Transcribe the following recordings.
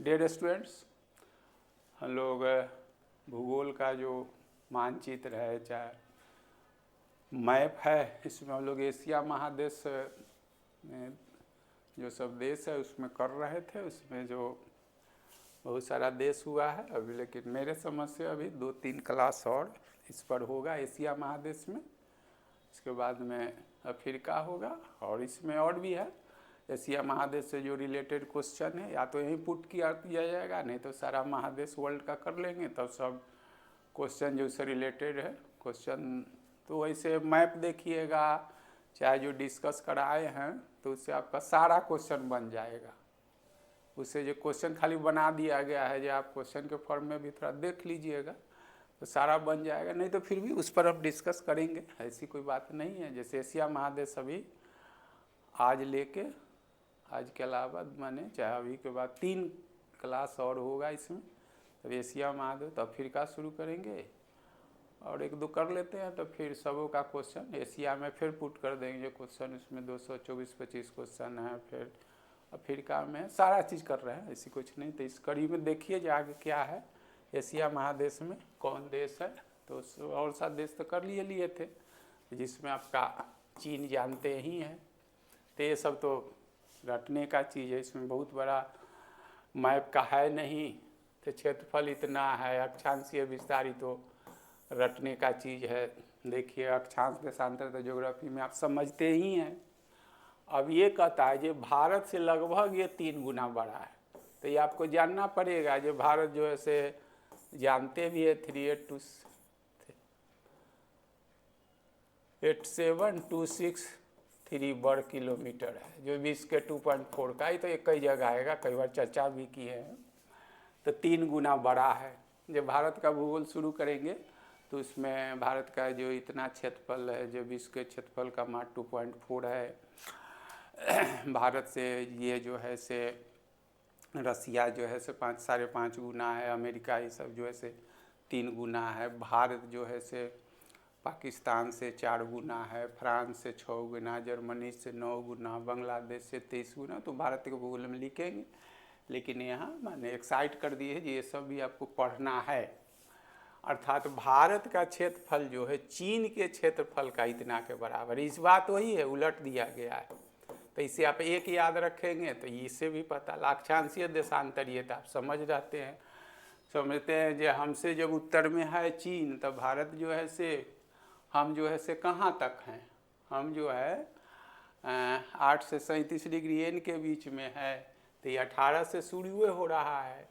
Dear students, हम लोग भूगोल का जो मानचित्र है, चाहे मैप है, इसमें हम लोग एशिया महादेश में जो सब देश है उसमें कर रहे थे। उसमें जो बहुत सारा देश हुआ है अभी, लेकिन मेरे समझ से अभी 2-3 क्लास और इस पर होगा एशिया महादेश में। इसके बाद में अफ्रीका होगा और इसमें और भी है एशिया महादेश से जो रिलेटेड क्वेश्चन है, या तो यहीं पुट किया जाएगा, नहीं तो सारा महादेश वर्ल्ड का कर लेंगे, तब सब क्वेश्चन जो उससे रिलेटेड है क्वेश्चन। तो वैसे मैप देखिएगा, चाहे जो डिस्कस कराए हैं, तो उससे आपका सारा क्वेश्चन बन जाएगा। उससे जो क्वेश्चन खाली बना दिया गया है, जो आप क्वेश्चन के फॉर्म में भी थोड़ा देख लीजिएगा तो सारा बन जाएगा। नहीं तो फिर भी उस पर हम डिस्कस करेंगे, ऐसी कोई बात नहीं है। जैसे एशिया महादेश अभी आज लेके आज के अलावा माने चाहे अभी के बाद 3 क्लास और होगा इसमें, तब एशिया महादेश, तो अफ्रीका शुरू करेंगे और 1-2 कर लेते हैं, तो फिर सबों का क्वेश्चन एशिया में फिर पुट कर देंगे क्वेश्चन। उसमें 224-25 क्वेश्चन है। फिर अफ्रीका में सारा चीज़ कर रहे हैं, ऐसी कुछ नहीं। तो इस कड़ी में देखिए जो आगे क्या है एशिया महादेश में कौन देश है। तो और सा देश तो कर लिए थे, जिसमें आपका चीन जानते ही हैं। तो ये सब तो रटने का चीज़ है, इसमें बहुत बड़ा मैप का है नहीं। तो क्षेत्रफल इतना है, अक्षांशीय विस्तार तो रटने का चीज़ है। देखिए अक्षांश देशांतर तो ज्योग्राफी में आप समझते ही हैं। अब ये कहता है जो भारत से लगभग ये 3 गुना बड़ा है, तो ये आपको जानना पड़ेगा। जो भारत जो है से जानते भी है 3 वर्ग किलोमीटर है, जो 20 के 2.4 का ही। तो ये कई जगह आएगा, कई बार चर्चा भी की है। तो 3 गुना बड़ा है। जब भारत का भूगोल शुरू करेंगे तो उसमें भारत का जो इतना क्षेत्रफल है, जो 20 के क्षेत्रफल का मान 2.4 है। भारत से ये जो है से रसिया जो है से 5-5.5 गुना है, अमेरिका ये सब जो है से 3 गुना है, भारत जो है से पाकिस्तान से 4 गुना है, फ्रांस से 6 गुना, जर्मनी से 9 गुना, बांग्लादेश से 23 गुना। तो भारत के भूगोल में लिखेंगे, लेकिन यहाँ मैंने एक्साइट कर दी है ये सब भी आपको पढ़ना है। अर्थात भारत का क्षेत्रफल जो है चीन के क्षेत्रफल का इतना के बराबर। इस बात वही है, उलट दिया गया है। तो इसे आप एक याद रखेंगे तो इससे भी पता, अक्षांशीय देशांतरीयता आप समझ रहते हैं, समझते हैं। जो हमसे जब उत्तर में है चीन, तब भारत जो है से हम जो है से कहाँ तक हैं, हम जो है 8 से 37 डिग्री एन के बीच में है। तो ये 18 से शुरू हो रहा है।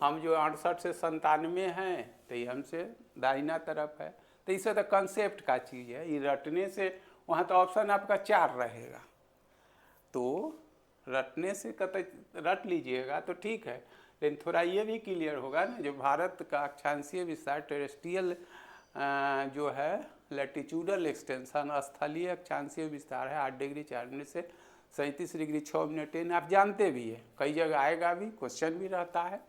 हम जो 68 से 97 हैं, तो ये हमसे दाहिना तरफ है। तो इससे तो कंसेप्ट का चीज़ है, ये रटने से वहाँ तो ऑप्शन आपका 4 रहेगा। तो रटने से कतई रट लीजिएगा तो ठीक है, लेकिन थोड़ा ये भी क्लियर होगा ना, जो भारत का अक्षांशीय विस्तार टेरेस्ट्रियल जो है लैटिट्यूडल एक्सटेंशन, स्थलीय अक्षांशीय विस्तार है 8 डिग्री 4 मिनट से 37 डिग्री 6 मिनट एन। आप जानते भी है, कई जगह आएगा भी, क्वेश्चन भी रहता है।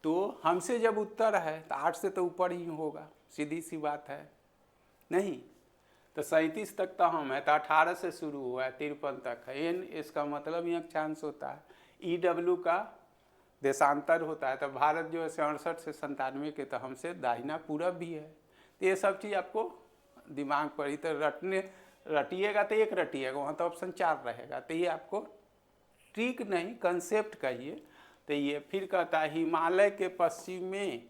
तो हमसे जब उत्तर है तो 8 से तो ऊपर ही होगा, सीधी सी बात है नहीं। तो 37 तक तो हम है, तो 18 से शुरू हुआ है 53 तक है। एन इसका मतलब ही अक्षांश होता है। EW का देशांतर होता है। तो भारत जो है 68 से 97 के, तो हमसे दाहिना पूरब भी है। तो ये सब चीज़ आपको दिमाग पर ही, तो रटिएगा तो एक रटिएगा, वहाँ तो ऑप्शन 4 रहेगा। तो ये आपको ट्रिक नहीं, कंसेप्ट कहिए। तो ये फिर कहता है हिमालय के पश्चिम में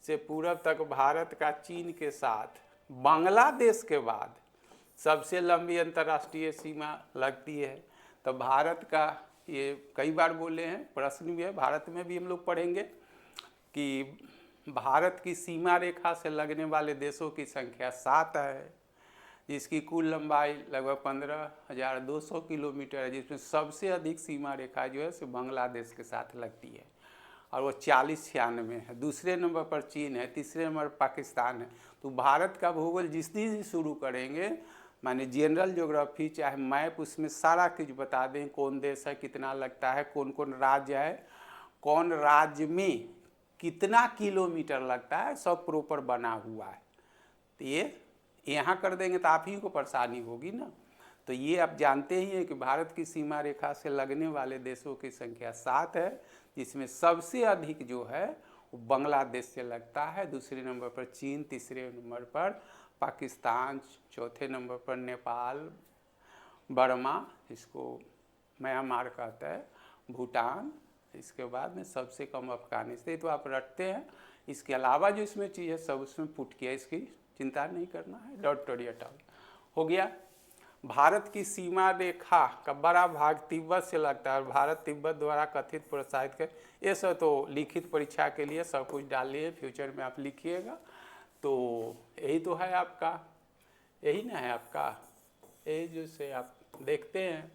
से पूरब तक भारत का चीन के साथ बांग्लादेश के बाद सबसे लंबी अंतर्राष्ट्रीय सीमा लगती है। तो भारत का ये कई बार बोले हैं, प्रश्न भी है, भारत में भी हम लोग पढ़ेंगे कि भारत की सीमा रेखा से लगने वाले देशों की संख्या 7 है, जिसकी कुल लंबाई लगभग 15,200 किलोमीटर है, जिसमें सबसे अधिक सीमा रेखा जो है सो बांग्लादेश के साथ लगती है और वो 40-96 है। दूसरे नंबर पर चीन है, तीसरे नंबर पाकिस्तान है। तो भारत का भूगोल जिस दिन से शुरू करेंगे, माने जनरल ज्योग्राफी चाहे मैप, उसमें सारा चीज़ बता दें, कौन देश है, कितना लगता है, कौन कौन राज्य है, कौन राज्य में कितना किलोमीटर लगता है, सब प्रॉपर बना हुआ है। तो ये यहाँ कर देंगे तो आप ही को परेशानी होगी ना। तो ये आप जानते ही हैं कि भारत की सीमा रेखा से लगने वाले देशों की संख्या 7 है, जिसमें सबसे अधिक जो है वो बांग्लादेश से लगता है, दूसरे नंबर पर चीन, तीसरे नंबर पर पाकिस्तान, चौथे नंबर पर नेपाल, बर्मा, इसको म्यांमार कहता है, भूटान, इसके बाद में सबसे कम अफगानिस्तान। तो आप रटते हैं। इसके अलावा जो इसमें चीज़ है सब उसमें पुट किया, इसकी चिंता नहीं करना है। डॉट टोरियट हो गया। भारत की सीमा रेखा का बड़ा भाग तिब्बत से लगता है और भारत तिब्बत द्वारा कथित प्रोत्साहित कर, ये सब तो लिखित परीक्षा के लिए सब कुछ डालिए, फ्यूचर में आप लिखिएगा। तो यही तो है आपका, यही ना है आपका, यही जो से आप देखते हैं।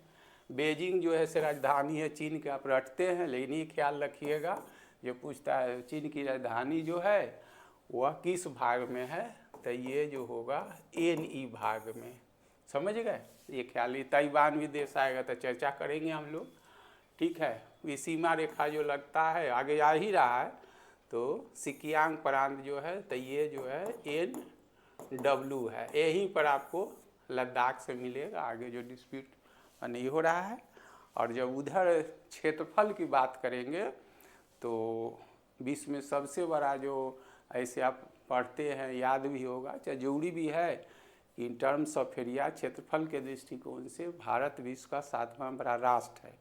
बीजिंग जो है से राजधानी है चीन के, आप रटते हैं, लेकिन ये ख्याल रखिएगा जो पूछता है चीन की राजधानी जो है वह किस भाग में है, तो ये जो होगा NE भाग में, समझ गए। ये ख्याल ही, ताइवान भी देश आएगा तो चर्चा करेंगे हम लोग, ठीक है। ये सीमा रेखा जो लगता है आगे आ ही रहा है, तो सिकियांग प्रांत जो है तो ये जो है NW है, यहीं पर आपको लद्दाख से मिलेगा, आगे जो डिस्प्यूट नहीं हो रहा है। और जब उधर क्षेत्रफल की बात करेंगे तो विश्व में सबसे बड़ा जो ऐसे आप पढ़ते हैं, याद भी होगा, चाहे जरूरी भी है कि इन टर्म्स ऑफ एरिया, क्षेत्रफल के दृष्टिकोण से भारत विश्व का 7वां बड़ा राष्ट्र है।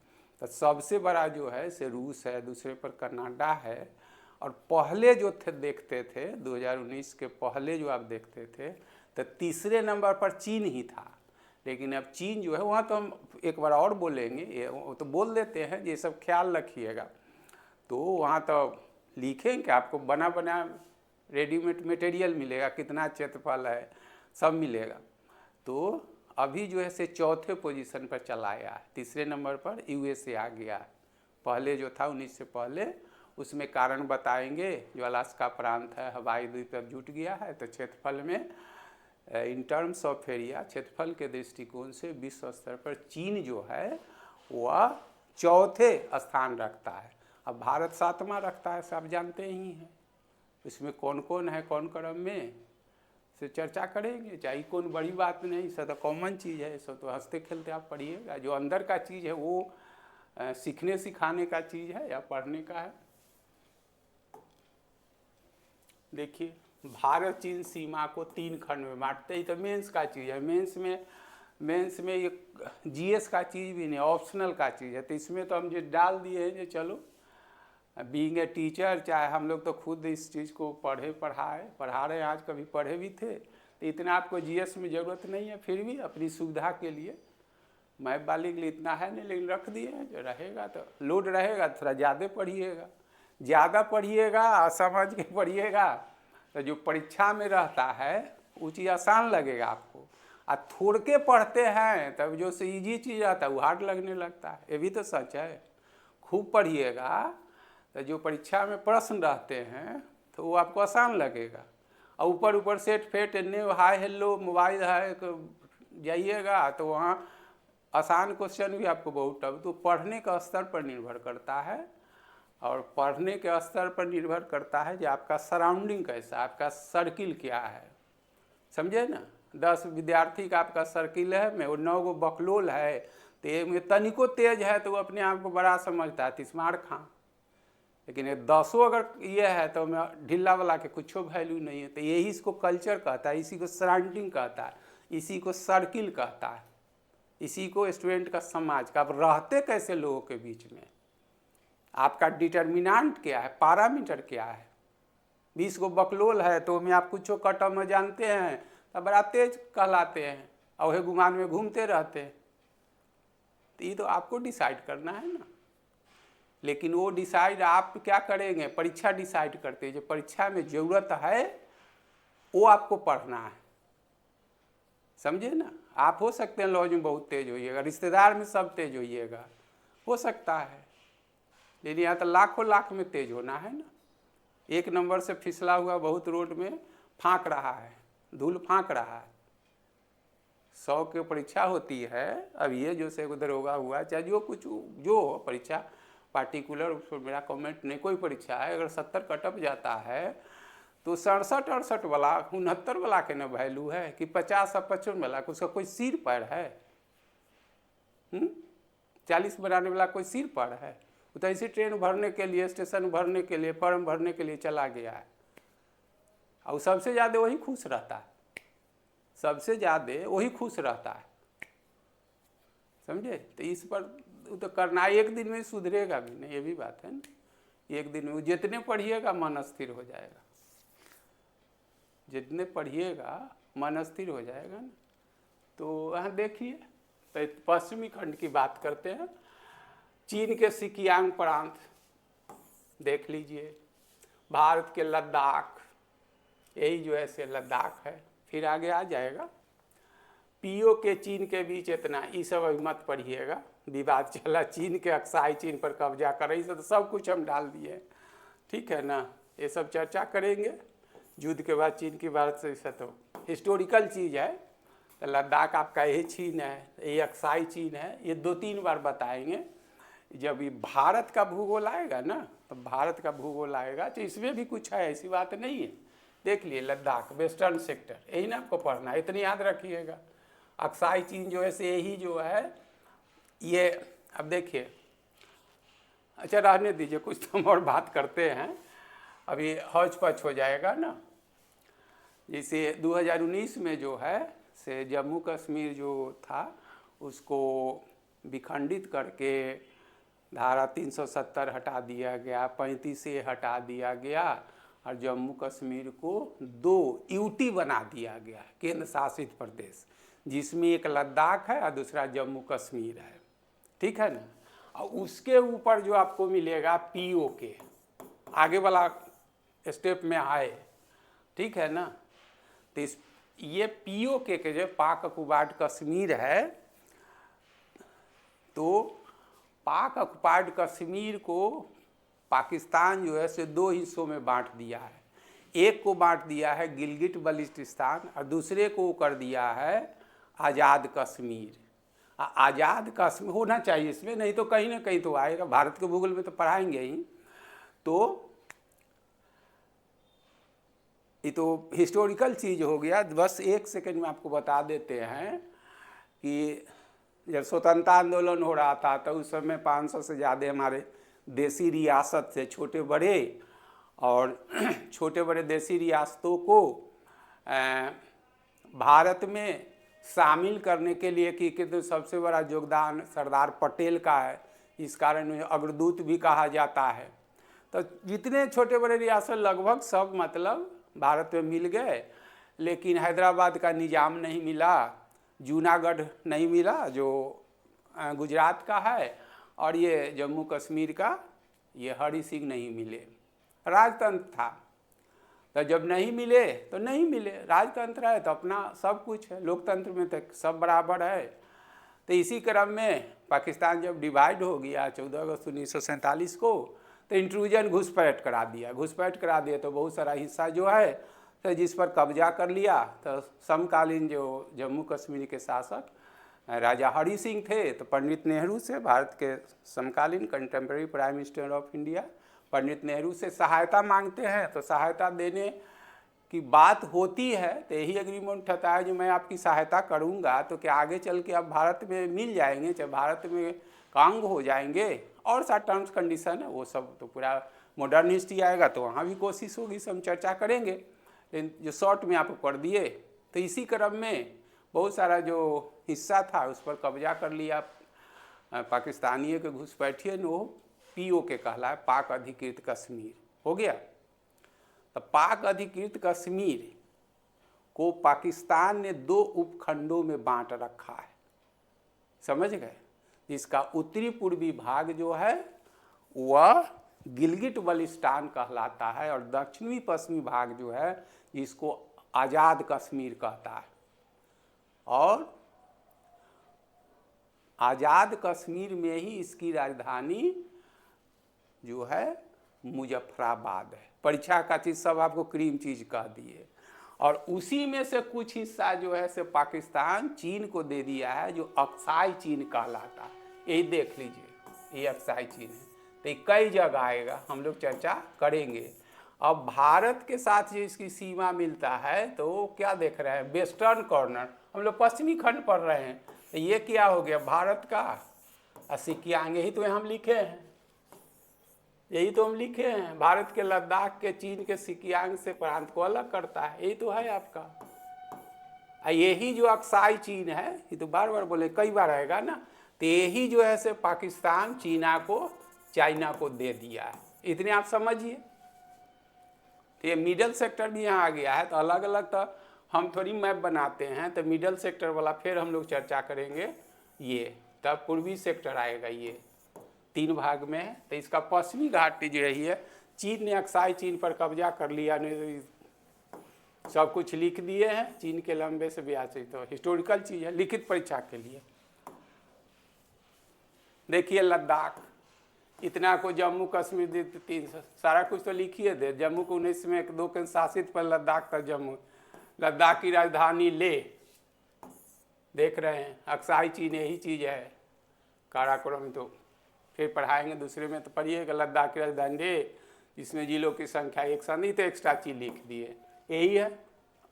तो सबसे बड़ा जो है से रूस है, दूसरे पर कनाडा है, और पहले जो थे देखते थे 2019 के पहले जो आप देखते थे तो तीसरे नंबर पर चीन ही था। लेकिन अब चीन जो है वहाँ तो हम एक बार और बोलेंगे, ये तो बोल देते हैं, ये सब ख्याल रखिएगा। तो वहाँ तो लिखेंगे कि आपको बना बना रेडीमेड मटेरियल मिलेगा, कितना क्षेत्रफल है सब मिलेगा। तो अभी जो है से चौथे पोजीशन पर चला आया है, तीसरे नंबर पर USA आ गया है। पहले जो था 19 से पहले, उसमें कारण बताएंगे। जो अलास्का प्रांत है, हवाई द्वीप अब जुट गया है, तो क्षेत्रफल में इन टर्म्स ऑफ एरिया, क्षेत्रफल के दृष्टिकोण से विश्व स्तर पर चीन जो है वह चौथे स्थान रखता है। अब भारत 7वां रखता है, सब जानते ही हैं। इसमें कौन कौन है, कौन क्रम में से चर्चा करेंगे, चाहे कौन बड़ी बात नहीं, सब तो कॉमन चीज़ है, सब तो हंसते खेलते आप पढ़िएगा। जो अंदर का चीज़ है वो सीखने सिखाने का चीज़ है या पढ़ने का है। देखिए, भारत चीन सीमा को 3 खंड में बांटते ही, तो मेंस का चीज़ है। मेंस में ये GS का चीज़ भी नहीं, ऑप्शनल का चीज़ है। तो इसमें तो हम जो डाल दिए हैं, जो चलो बीइंग ए टीचर, चाहे हम लोग तो खुद इस चीज़ को पढ़ा रहे हैं, आज कभी पढ़े भी थे, तो इतना आपको GS में ज़रूरत नहीं है। फिर भी अपनी सुविधा के लिए, मैथ वाले के लिए इतना है नहीं, लेकिन रख दिए हैं। जो रहेगा तो लोड रहेगा, थोड़ा ज़्यादा पढ़िएगा, समझ के पढ़िएगा, तो जो परीक्षा में रहता है वो चीज़ आसान लगेगा आपको। और थोड़ के पढ़ते हैं तब जो से ईजी चीज़ आता है वो हार्ड लगने लगता है, ये भी तो सच है। खूब पढ़िएगा तो जो परीक्षा में प्रश्न रहते हैं तो वो आपको आसान लगेगा। और ऊपर सेट फेट न्यू हाय हेलो मोबाइल है जाइएगा तो वहाँ आसान क्वेश्चन भी आपको बहुत टफ। तो पढ़ने का स्तर पर निर्भर करता है, और पढ़ने के स्तर पर निर्भर करता है कि आपका सराउंडिंग कैसा, आपका सर्किल क्या है, समझे ना। 10 विद्यार्थी का आपका सर्किल है, में वो 9 गो बकलोल है, तो ये तनिको तेज है तो वो अपने आप को बड़ा समझता है, तिस्मार खां। लेकिन ये 10 अगर ये है तो मैं ढीला वाला के कुछ वैल्यू नहीं है। तो यही इसको कल्चर कहता है, इसी को सराउंडिंग कहता है, इसी को सर्किल कहता है, इसी को स्टूडेंट का समाज का। अब रहते कैसे लोगों के बीच में, आपका डिटर्मिनेंट क्या है, पैरामीटर क्या है। 20 गो बकलोल है तो में आप कुछ कटम में जानते हैं तो बड़ा तेज कहलाते हैं, और वही गुमान में घूमते रहते हैं। तो ये तो आपको डिसाइड करना है ना। लेकिन वो डिसाइड आप क्या करेंगे, परीक्षा डिसाइड करते हैं। जो परीक्षा में ज़रूरत है वो आपको पढ़ना है, समझे ना। आप हो सकते हैं लॉज में बहुत तेज होइएगा, रिश्तेदार में सब तेज होइएगा, हो सकता है, लेकिन यहाँ तो लाखों लाख में तेज होना है ना। 1 नंबर से फिसला हुआ बहुत रोड में फाँक रहा है, धूल फाँक रहा है। 100 की परीक्षा होती है, अब ये जो से दरोगा हुआ, चाहे जो कुछ जो परीक्षा पार्टिकुलर, उस पर मेरा कमेंट नहीं। कोई परीक्षा है अगर 70 कटअप जाता है तो 67-68 वाला 69 वाला के ना वैल्यू है कि 50 और 55 वाला, उसका कोई सिर पैर है। 40 बनाने वाला कोई सिर पर है? वो तो ऐसी ट्रेन भरने के लिए, स्टेशन भरने के लिए, फॉर्म भरने के लिए चला गया है। और सबसे ज़्यादा वही खुश रहता है, सबसे ज़्यादा वही खुश रहता है, समझे? तो इस पर वो तो करना, एक दिन में सुधरेगा भी नहीं, ये भी बात है ना। एक दिन में जितने पढ़िएगा मन स्थिर हो जाएगा, जितने पढ़िएगा मन स्थिर हो जाएगा ना। तो यहाँ देखिए, तो पश्चिमी खंड की बात करते हैं। चीन के सिकियांग प्रांत देख लीजिए, भारत के लद्दाख, यही जो है से लद्दाख है, फिर आगे आ जाएगा। पीओ के चीन के बीच इतना, ये सब अभी मत पढ़िएगा, विवाद चला चीन के अक्साई चीन पर कब्जा करे, तो सब कुछ हम डाल दिए, ठीक है ना। ये सब चर्चा करेंगे युद्ध के बाद चीन की भारत से, तो हिस्टोरिकल चीज़ है। तो लद्दाख आपका यही चीन है, ये अक्साई चीन है, ये 2-3 बार बताएंगे। जब ये भारत का भूगोल आएगा ना, तो भारत का भूगोल आएगा तो इसमें भी कुछ है, ऐसी बात नहीं है। देख लिए लद्दाख वेस्टर्न सेक्टर, यही ना आपको पढ़ना है, इतनी याद रखिएगा। अक्साई चीन जो है से यही जो है ये, अब देखिए, अच्छा रहने दीजिए, कुछ तो हम और बात करते हैं, अभी हौच पच हो जाएगा ना। जैसे 2019 में जो है से जम्मू कश्मीर जो था उसको विखंडित करके धारा 370 हटा दिया गया, 35 से हटा दिया गया, और जम्मू कश्मीर को 2 यूटी बना दिया गया, केंद्र शासित प्रदेश, जिसमें एक लद्दाख है और दूसरा जम्मू कश्मीर है, ठीक है ना। और उसके ऊपर जो आपको मिलेगा पीओ के, आगे वाला स्टेप में आए, ठीक है ना। तो इस ये पीओ के जो पाक ऑक्युपाइड कश्मीर है, तो पाक ऑक्युपाइड कश्मीर को पाकिस्तान जो है से 2 हिस्सों में बांट दिया है। एक को बांट दिया है गिलगिट बल्टिस्तान, और दूसरे को कर दिया है आज़ाद कश्मीर। आज़ाद कश्मीर होना चाहिए इसमें, नहीं तो कहीं ना कहीं तो आएगा, भारत के भूगोल में तो पढ़ाएंगे ही। तो ये तो हिस्टोरिकल चीज़ हो गया। बस 1 सेकंड में आपको बता देते हैं कि जब स्वतंत्रता आंदोलन हो रहा था तो उस समय 500 से ज़्यादा हमारे देसी रियासत से छोटे बड़े और छोटे बड़े देसी रियासतों को भारत में शामिल करने के लिए कि तो सबसे बड़ा योगदान सरदार पटेल का है, इस कारण उन्हें अग्रदूत भी कहा जाता है। तो जितने छोटे बड़े रियासत लगभग सब मतलब भारत में मिल गए, लेकिन हैदराबाद का निज़ाम नहीं मिला, जूनागढ़ नहीं मिला जो गुजरात का है, और ये जम्मू कश्मीर का ये हरि सिंह नहीं मिले। राजतंत्र था, तो जब नहीं मिले तो नहीं मिले, राजतंत्र है तो अपना सब कुछ है, लोकतंत्र में तो सब बराबर है। तो इसी क्रम में पाकिस्तान जब डिवाइड हो गया 14 अगस्त 1947 को, तो इंट्रूजन घुसपैठ करा दिया, तो बहुत सारा हिस्सा जो है तो जिस पर कब्जा कर लिया। तो समकालीन जो जम्मू कश्मीर के शासक राजा हरि सिंह थे, तो पंडित नेहरू से, भारत के समकालीन contemporary prime minister of India, Pandit Nehru से सहायता मांगते हैं। तो सहायता देने की बात होती है तो यही एग्रीमेंट होता है जो मैं आपकी सहायता करूंगा तो क्या आगे चल के आप भारत में मिल जाएंगे, चाहे भारत में कांग हो जाएंगे, और सा टर्म्स कंडीशन है, वो सब तो पूरा मॉडर्न हिस्ट्री आएगा तो वहाँ भी कोशिश होगी, सब हम चर्चा करेंगे। लेकिन जो शॉर्ट में आपको पढ़ दिए, तो इसी क्रम में बहुत सारा जो हिस्सा था उस पर कब्जा कर लिया पाकिस्तानियों के घुसपैठिए ने, वो पीओ के कहला, पाक अधिकृत कश्मीर हो गया। तो पाक अधिकृत कश्मीर को पाकिस्तान ने 2 उपखंडों में बांट रखा है, समझ गए। जिसका उत्तरी पूर्वी भाग जो है वह गिलगिट बल्टिस्तान कहलाता है, और दक्षिणी पश्चिमी भाग जो है जिसको आज़ाद कश्मीर कहता है। और आज़ाद कश्मीर में ही इसकी राजधानी जो है मुजफ्फराबाद है। परीक्षा का चीज़ सब आपको क्रीम चीज़ कह दिए। और उसी में से कुछ हिस्सा जो है से पाकिस्तान चीन को दे दिया है, जो अक्साई चीन कहलाता है। यही देख लीजिए, ये अक्साई चीन है। तो कई जगह आएगा, हम लोग चर्चा करेंगे। अब भारत के साथ जो इसकी सीमा मिलता है तो क्या देख रहे हैं, वेस्टर्न कॉर्नर, हम लोग पश्चिमी खंड पढ़ रहे हैं, तो ये क्या हो गया भारत का, और सिकियांग, यही तो हम लिखे हैं, यही तो हम लिखे हैं। भारत के लद्दाख के चीन के सिकियांग से प्रांत को अलग करता है, यही तो है आपका। यही जो अक्साई चीन है, ये तो बार बार बोले, कई बार आएगा ना, तो यही जो है से पाकिस्तान चाइना को दे दिया है, इतने आप समझिए। तो ये मिडल सेक्टर भी यहाँ आ गया है। तो अलग अलग तो हम थोड़ी मैप बनाते हैं, तो मिडल सेक्टर वाला फिर हम लोग चर्चा करेंगे। ये तब पूर्वी सेक्टर आएगा, ये 3 भाग में है। तो इसका पश्चिमी घाटी जो रही है, चीन ने अक्साई चीन पर कब्जा कर लिया, नहीं सब कुछ लिख दिए हैं चीन के लंबे से ब्याज। तो हिस्टोरिकल चीज़ है, लिखित परीक्षा के लिए। देखिए लद्दाख, इतना को जम्मू कश्मीर दे 300, सारा कुछ तो लिखिए दे। जम्मू को 19 में 2 केंद्र शासित पर लद्दाख तक जम्मू, लद्दाख की राजधानी ले, देख रहे हैं अक्साई चीन यही चीज़ है। काराकोरम तो फिर पढ़ाएंगे, दूसरे में तो पढ़िएगा लद्दाख की राजधानी ले, जिसमें जिलों की संख्या 1 संधि तो एक्स्ट्रा चीज लिख दिए, यही है।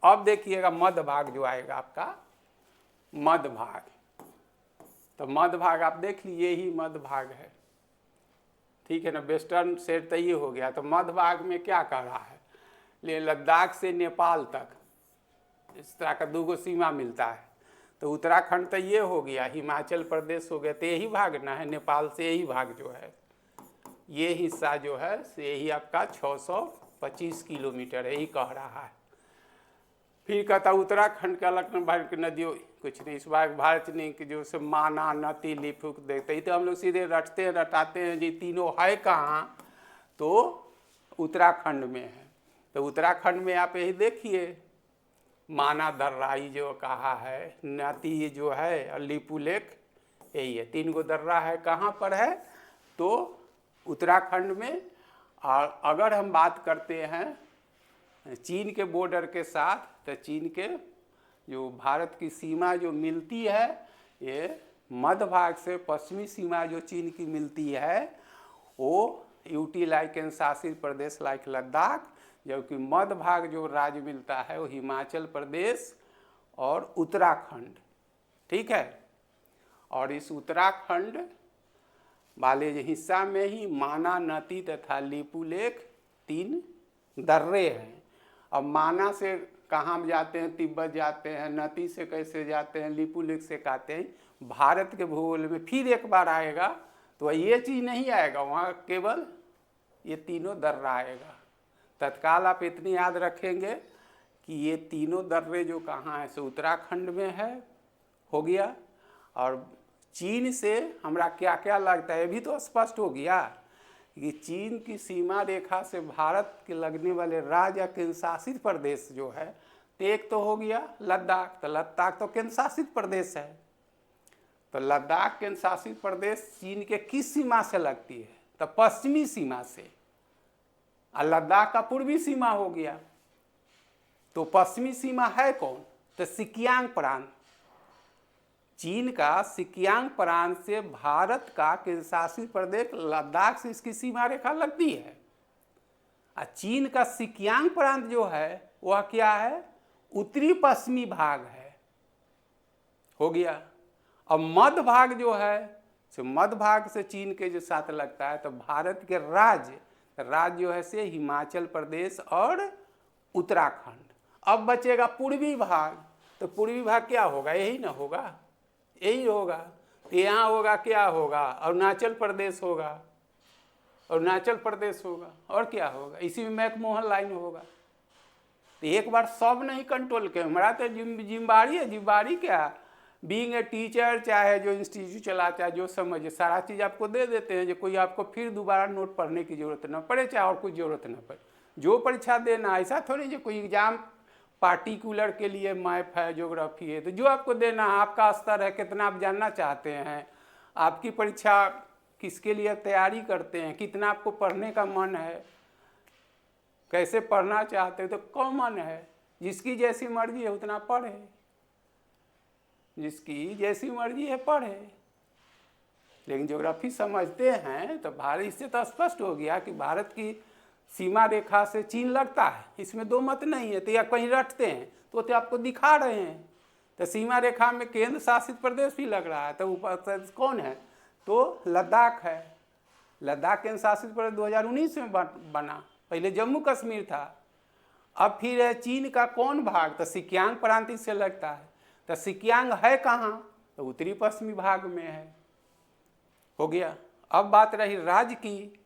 अब देखिएगा मध्य भाग जो आएगा आपका, मध्य भाग, तो मध्य भाग आप देख लीजिए, यही मध्य भाग है, ठीक है ना। वेस्टर्न सेट तो ये हो गया। तो मध्य भाग में क्या कर रहा है, ले लद्दाख से नेपाल तक इस तरह का 2 सीमा मिलता है। तो उत्तराखंड तो ये हो गया, हिमाचल प्रदेश हो गया, तो यही भाग ना है नेपाल से, यही भाग जो है, ये हिस्सा जो है यही आपका 625 किलोमीटर है, यही कह रहा है। फिर कहता उत्तराखंड का अलग नदियों कुछ नहीं, इस बार भारत नहीं कि जो से माना नती लिफुक देखते ही, तो हम लोग सीधे रटाते हैं जी, तीनों है कहाँ, तो उत्तराखंड में है। तो उत्तराखंड में आप यही देखिए, माना दर्राई जो कहा है, नती जो है, और लिपुलेख, यही है। 3 दर्रा है, कहाँ पर है, तो उत्तराखंड में। और अगर हम बात करते हैं चीन के बॉर्डर के साथ, तो चीन के जो भारत की सीमा जो मिलती है, ये मध्य भाग से पश्चिमी सीमा जो चीन की मिलती है, वो यूटी लाइक एंड शासित प्रदेश लाइक लद्दाख, जबकि मध्य भाग जो राज्य मिलता है वो हिमाचल प्रदेश और उत्तराखंड, ठीक है। और इस उत्तराखंड वाले हिस्सा में ही माना, नती तथा लिपुलेख 3 दर्रे हैं। अब माना से कहाँ जाते हैं, तिब्बत जाते हैं, नती से कैसे जाते हैं, लिपुलेख से कहते हैं। भारत के भूगोल में फिर एक बार आएगा तो ये चीज़ नहीं आएगा, वहाँ केवल ये 3 दर्रा आएगा। तत्काल आप इतनी याद रखेंगे कि ये 3 दर्रे जो कहाँ है, सो उत्तराखंड में है, हो गया। और चीन से हमरा क्या क्या लगता है, ये भी तो स्पष्ट हो गया कि चीन की सीमा रेखा से भारत के लगने वाले राज्य या केंद्र शासित प्रदेश जो है, तो एक तो हो गया लद्दाख, तो लद्दाख तो केंद्र शासित प्रदेश है। तो लद्दाख केंद्र शासित प्रदेश चीन के किस सीमा से लगती है, तो पश्चिमी सीमा से, और लद्दाख का पूर्वी सीमा हो गया। तो पश्चिमी सीमा है कौन, तो सिकियांग प्रांत। चीन का सिकियांग प्रांत से भारत का केंद्र शासित प्रदेश लद्दाख से इसकी सीमा रेखा लगती है। और चीन का सिकियांग प्रांत जो है वह क्या है, उत्तरी पश्चिमी भाग है, हो गया। अब मध्य भाग जो है, तो मध्य भाग से चीन के जो साथ लगता है, तो भारत के राज्य जो है से हिमाचल प्रदेश और उत्तराखंड। अब बचेगा पूर्वी भाग, तो पूर्वी भाग क्या होगा, यही ना होगा, यही होगा। तो यहाँ होगा, क्या होगा, अरुणाचल प्रदेश होगा, अरुणाचल प्रदेश होगा, और क्या होगा, इसी में मैकमोहन लाइन होगा। तो एक बार सब नहीं कंट्रोल के, हमारा तो जिम्मेवारी है, जिम्मेवारी क्या, बीइंग ए टीचर, चाहे जो इंस्टीट्यूट चलाता है, जो समझे सारा चीज़ आपको दे देते हैं, जो कोई आपको फिर दोबारा नोट पढ़ने की जरूरत ना पड़े, चाहे और कुछ जरूरत ना पड़े, जो परीक्षा देना, ऐसा थोड़ी जो कोई एग्जाम पार्टिकुलर के लिए मैप है, ज्योग्राफी है, तो जो आपको देना है, आपका स्तर है, कितना आप जानना चाहते हैं, आपकी परीक्षा किसके लिए तैयारी करते हैं, कितना आपको पढ़ने का मन है, कैसे पढ़ना चाहते हैं, तो कॉमन है। जिसकी जैसी मर्जी है उतना पढ़े, जिसकी जैसी मर्जी है पढ़े। लेकिन ज्योग्राफी समझते हैं तो भारत, इससे तो स्पष्ट हो गया कि भारत की सीमा रेखा से चीन लगता है, इसमें 2 मत नहीं है। तो या कहीं रटते हैं तो आपको दिखा रहे हैं तो सीमा रेखा में केंद्र शासित प्रदेश भी लग रहा है, तो ऊपर कौन है? तो लद्दाख है। लद्दाख केंद्र शासित प्रदेश 2019 में बना, पहले जम्मू कश्मीर था। अब फिर है चीन का कौन भाग? तो सिकियांग प्रांत से लगता है। तो सिकियांग है कहाँ? तो उत्तरी पश्चिमी भाग में है। हो गया। अब बात रही राज्य की,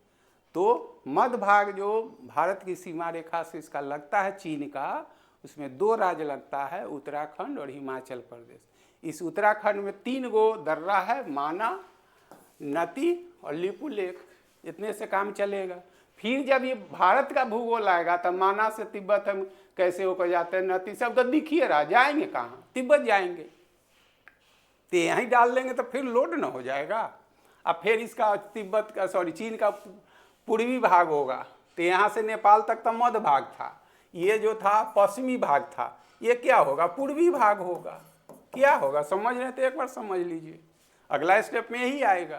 तो मध्य भाग जो भारत की सीमा रेखा से इसका लगता है चीन का, उसमें 2 राज्य लगता है, उत्तराखंड और हिमाचल प्रदेश। इस उत्तराखंड में 3 गो दर्रा है, माना, नती और लिपुलेख। इतने से काम चलेगा। फिर जब ये भारत का भूगोल आएगा तब माना से तिब्बत हम कैसे होकर जाते हैं, नती सब तो दिखिए रहा, जाएंगे कहाँ? तिब्बत जाएंगे। तो यहीं डाल देंगे तो फिर लोड ना हो जाएगा। अब फिर इसका तिब्बत का चीन का पूर्वी भाग होगा, तो यहाँ से नेपाल तक तो मध्य भाग था, ये जो था पश्चिमी भाग था, ये क्या होगा? पूर्वी भाग होगा। क्या होगा समझ रहे? तो एक बार समझ लीजिए, अगला स्टेप में यही आएगा।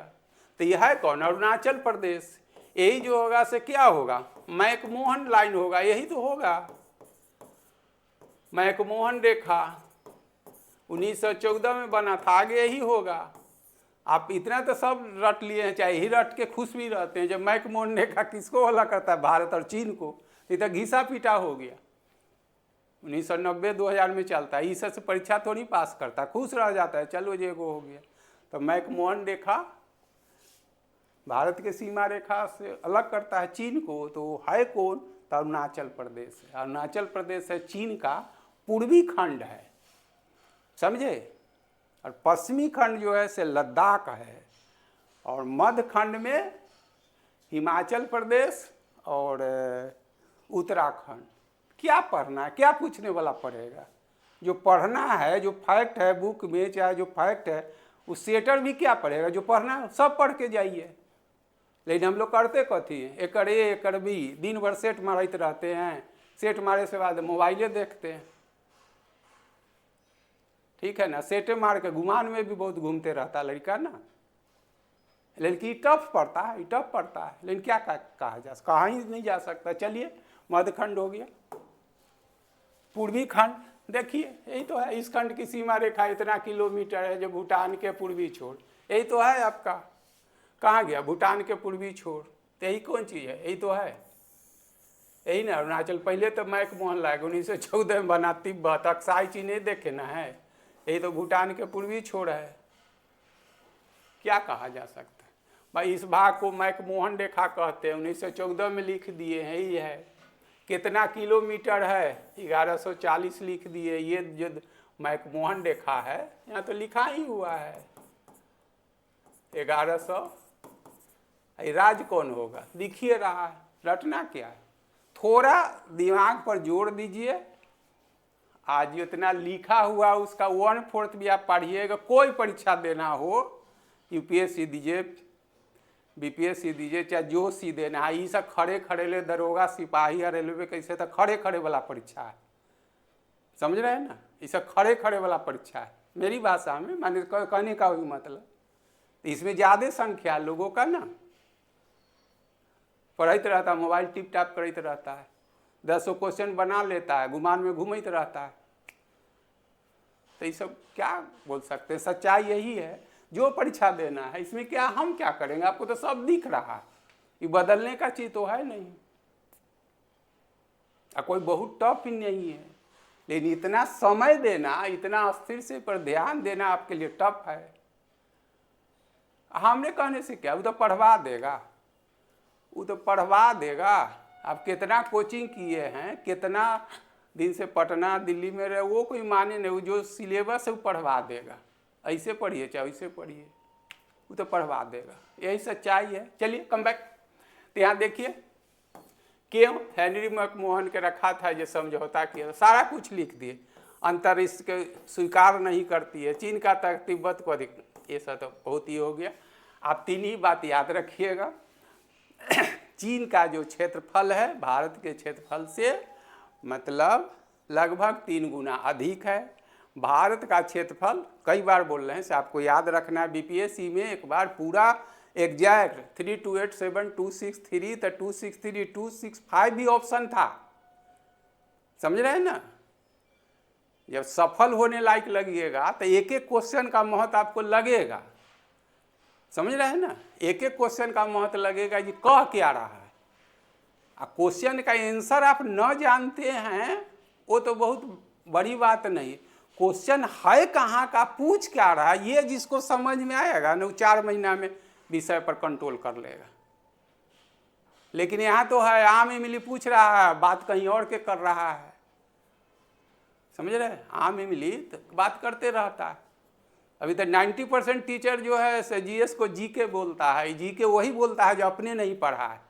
तो यह है कौन? अरुणाचल प्रदेश। यही जो होगा से क्या होगा? मैकमोहन लाइन होगा, यही तो होगा मैकमोहन रेखा। 1914 में बना था, आगे यही होगा। आप इतना तो सब रट लिए हैं, चाहे ही रट के खुश भी रहते हैं। जब मैकमोहन रेखा किसको अलग करता है? भारत और चीन को। तो घिसा पीटा हो गया। 1990-2000 में चलता है, इससे परीक्षा तो नहीं पास करता, खुश रह जाता है, चलो ये वो हो गया। तो मैकमोहन रेखा भारत के सीमा रेखा से अलग करता है चीन को। तो है कौन? तो अरुणाचल प्रदेश है। अरुणाचल प्रदेश है चीन का पूर्वी खंड है, समझे? और पश्चिमी खंड जो है से लद्दाख है, और मध्य खंड में हिमाचल प्रदेश और उत्तराखंड। क्या पढ़ना है? क्या पूछने वाला पढ़ेगा? जो पढ़ना है, जो फैक्ट है बुक में, चाहे जो फैक्ट है, उस सेटर भी क्या पढ़ेगा? जो पढ़ना है सब पढ़ के जाइए। लेकिन हम लोग करते कथी है? एकड़ ए एकड़ बी, दिन भर सेट मारते रहते हैं। सेट मारे से बाद मोबाइले देखते हैं, ठीक है ना? सेटे मार के गुमान में भी बहुत घूमते रहता है लड़का ना। लड़की टफ पड़ता है, टफ पड़ता है, लेकिन क्या कहा जा, कहाँ ही नहीं जा सकता। चलिए, मध्य खंड हो गया। पूर्वी खंड देखिए, यही तो है। इस खंड की सीमा रेखा इतना किलोमीटर है, जो भूटान के पूर्वी छोर, यही तो है आपका। कहाँ गया? भूटान के पूर्वी छोर। तो यही कौन चीज़ है? यही तो है, यही ना अरुणाचल। पहले तो मैकमोहन लायक 1914 में बना, तिब्बत अक्साई चीज नहीं देखे ना है। यही तो भूटान के पूर्वी छोर है। क्या कहा जा सकता है भाई? इस भाग को मैकमोहन रेखा कहते हैं, 1914 में लिख दिए हैं। यही है। कितना किलोमीटर है? 1140 लिख दिए। ये जो मैकमोहन रेखा है, यहाँ तो लिखा ही हुआ है 1100। राज्य कौन होगा? दिखिए रहा है। रटना क्या है? थोड़ा दिमाग पर जोर दीजिए। आज जितना लिखा हुआ उसका 1/4 भी आप पढ़िएगा। कोई परीक्षा देना हो, यूपीएससी दीजिए, बीपीएससी दीजिए, चाहे जो सी देना है, ये सब खड़े खड़े ले दरोगा, सिपाही या रेलवे कैसे, तो खड़े खड़े वाला परीक्षा है। समझ रहे हैं ना? ये सब खड़े खड़े वाला परीक्षा है, मेरी भाषा में, माने कहने का वही मतलब। इसमें ज़्यादा संख्या लोगों का ना पढ़ते रहता है, मोबाइल टिप टाप करते रहता है, 10 क्वेश्चन बना लेता है, गुमान में घूमते रहता है। तो ये सब क्या बोल सकते हैं? सच्चाई यही है। जो परीक्षा देना है, इसमें क्या हम क्या करेंगे? आपको तो सब दिख रहा है, ये बदलने का चीज़ तो है नहीं, कोई बहुत टफ ही नहीं है। लेकिन इतना समय देना, इतना स्थिर से पर ध्यान देना आपके लिए टफ है। हमने कहने से क्या, वो तो पढ़वा देगा, वो तो पढ़वा देगा। आप कितना कोचिंग किए हैं, कितना दिन से पटना दिल्ली में रहे, वो कोई माने नहीं। वो जो सिलेबस है वो पढ़वा देगा। ऐसे पढ़िए चाहे वैसे पढ़िए, वो तो पढ़वा देगा। यही सच्चाई है। चलिए कम बैक। तो यहाँ देखिए, क्यों हेनरी मैकमोहन के रखा था ये समझौता किया, सारा कुछ लिख दिए। अंतरिक्ष के स्वीकार नहीं करती है, चीन का तक तिब्बत को अधिक, ये सब तो बहुत ही हो गया। आप 3 ही बात याद रखिएगा। चीन का जो क्षेत्रफल है भारत के क्षेत्रफल से मतलब लगभग 3 गुना अधिक है। भारत का क्षेत्रफल कई बार बोल रहे हैं, से आपको याद रखना है। बीपीएससी में एक बार पूरा एग्जैक्ट 3287263 तो 263 265 भी ऑप्शन था, समझ रहे हैं ना? जब सफल होने लायक लगेगा तो एक एक क्वेश्चन का महत्व आपको लगेगा, समझ रहे हैं ना, एक एक क्वेश्चन का महत्व लगेगा कि कह क्या रहा है। क्वेश्चन का आंसर आप न जानते हैं वो तो बहुत बड़ी बात नहीं, क्वेश्चन है कहाँ का, पूछ क्या रहा है, ये जिसको समझ में आएगा ना 4 महीना में विषय पर कंट्रोल कर लेगा। लेकिन यहाँ तो है आम इमली पूछ रहा है, बात कहीं और के कर रहा है, समझ रहे हैं, आम इमली तो बात करते रहता है। अभी तो 90% टीचर जो है जीएस को जीके बोलता है, जीके वही बोलता है जो अपने नहीं पढ़ा है,